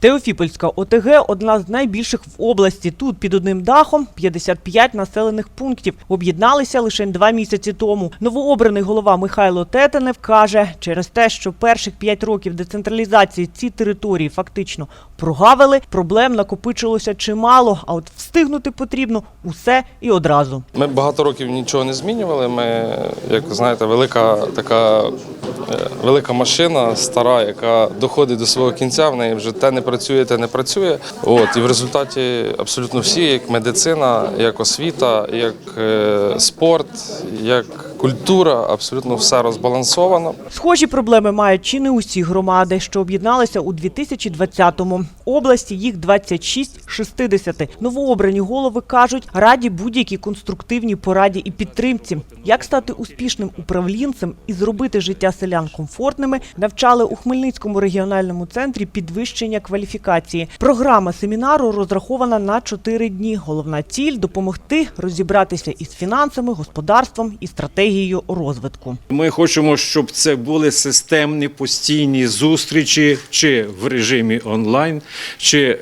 Теофіпольська ОТГ – одна з найбільших в області. Тут під одним дахом 55 населених пунктів. Об'єдналися лише 2 місяці тому. Новообраний голова Михайло Тетенев каже, через те, що перших 5 років децентралізації ці території фактично прогавили, проблем накопичилося чимало, а от встигнути потрібно усе і одразу. Ми багато років нічого не змінювали. Ми, як знаєте, велика машина, стара, яка доходить до свого кінця, в неї вже те не працює. І в результаті абсолютно всі, як медицина, як освіта, як спорт, як культура, абсолютно все розбалансовано. Схожі проблеми мають чи не усі громади, що об'єдналися у 2020-му. Області їх 26 з 60. Новообрані голови кажуть, раді будь-якій конструктивній пораді і підтримці. Як стати успішним управлінцем і зробити життя селян комфортними, навчали у Хмельницькому регіональному центрі підвищення кваліфікації. Програма семінару розрахована на 4 дні. Головна ціль – допомогти розібратися із фінансами, господарством і стратегією розвитку. Ми хочемо, щоб це були системні, постійні зустрічі, чи в режимі онлайн, чи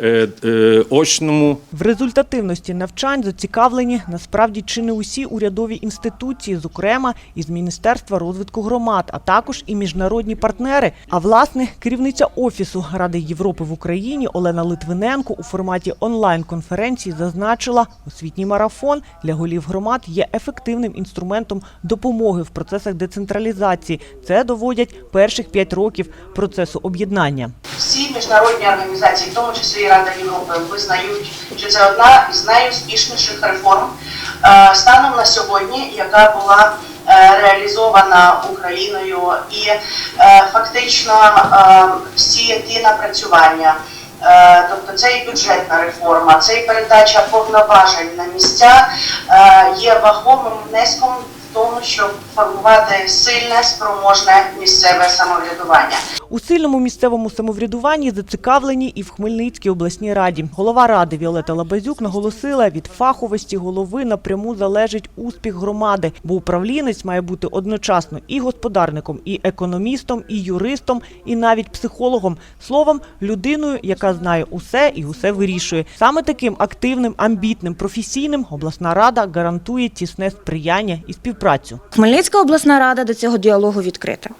очному. В результативності навчань зацікавлені насправді чи не усі урядові інституції, зокрема із Міністерства розвитку громад, а також і міжнародні партнери. А власне, керівниця Офісу Ради Європи в Україні Олена Литвиненко у форматі онлайн-конференції зазначила, освітній марафон для голів громад є ефективним інструментом допомоги в процесах децентралізації. Це доводять перших 5 років процесу об'єднання. Всі міжнародні організації, в тому числі і Рада Європи, визнають, що це одна із найуспішніших реформ станом на сьогодні, яка була реалізована Україною, і фактично всі ті напрацювання, тобто це і бюджетна реформа, це і передача повноважень на місця, є вагомим внеском в тому, щоб формувати сильне, спроможне місцеве самоврядування. У сильному місцевому самоврядуванні зацікавлені і в Хмельницькій обласній раді. Голова ради Віолета Лабазюк наголосила, від фаховості голови напряму залежить успіх громади, бо управлінець має бути одночасно і господарником, і економістом, і юристом, і навіть психологом. Словом, людиною, яка знає усе і усе вирішує. Саме таким активним, амбітним, професійним обласна рада гарантує тісне сприяння і співпрацю. Хмельницька обласна рада до цього діалогу відкрита.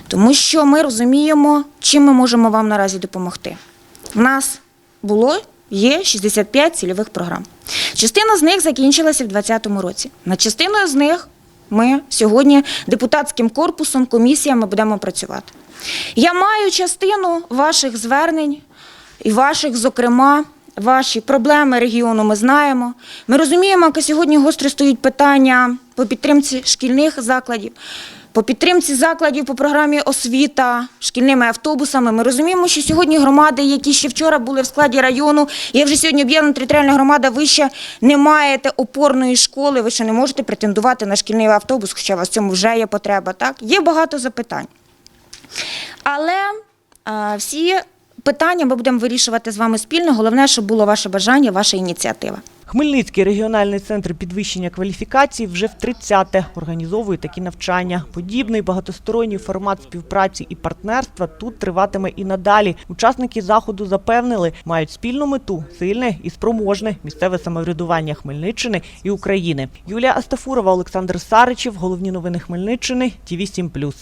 Тому що ми розуміємо, чим ми можемо вам наразі допомогти. В нас є 65 цільових програм. Частина з них закінчилася в 2020 році. Над частиною з них ми сьогодні депутатським корпусом, комісіями будемо працювати. Я маю частину ваших звернень і ваших, зокрема, ваші проблеми регіону ми знаємо. Ми розуміємо, як сьогодні гостро стоїть питання по підтримці шкільних закладів, по підтримці закладів по програмі «Освіта» шкільними автобусами. Ми розуміємо, що сьогодні громади, які ще вчора були в складі району, є вже сьогодні об'єднана територіальна громада, ви ще не маєте опорної школи, ви ще не можете претендувати на шкільний автобус, хоча у вас в цьому вже є потреба. Так? Є багато запитань. Але всі питання ми будемо вирішувати з вами спільно. Головне, щоб було ваше бажання, ваша ініціатива. Хмельницький регіональний центр підвищення кваліфікації вже в 30-те організовує такі навчання. Подібний багатосторонній формат співпраці і партнерства тут триватиме і надалі. Учасники заходу запевнили, мають спільну мету – сильне і спроможне місцеве самоврядування Хмельниччини і України. Юлія Астафурова, Олександр Саричев. Головні новини Хмельниччини. ТВ 7+.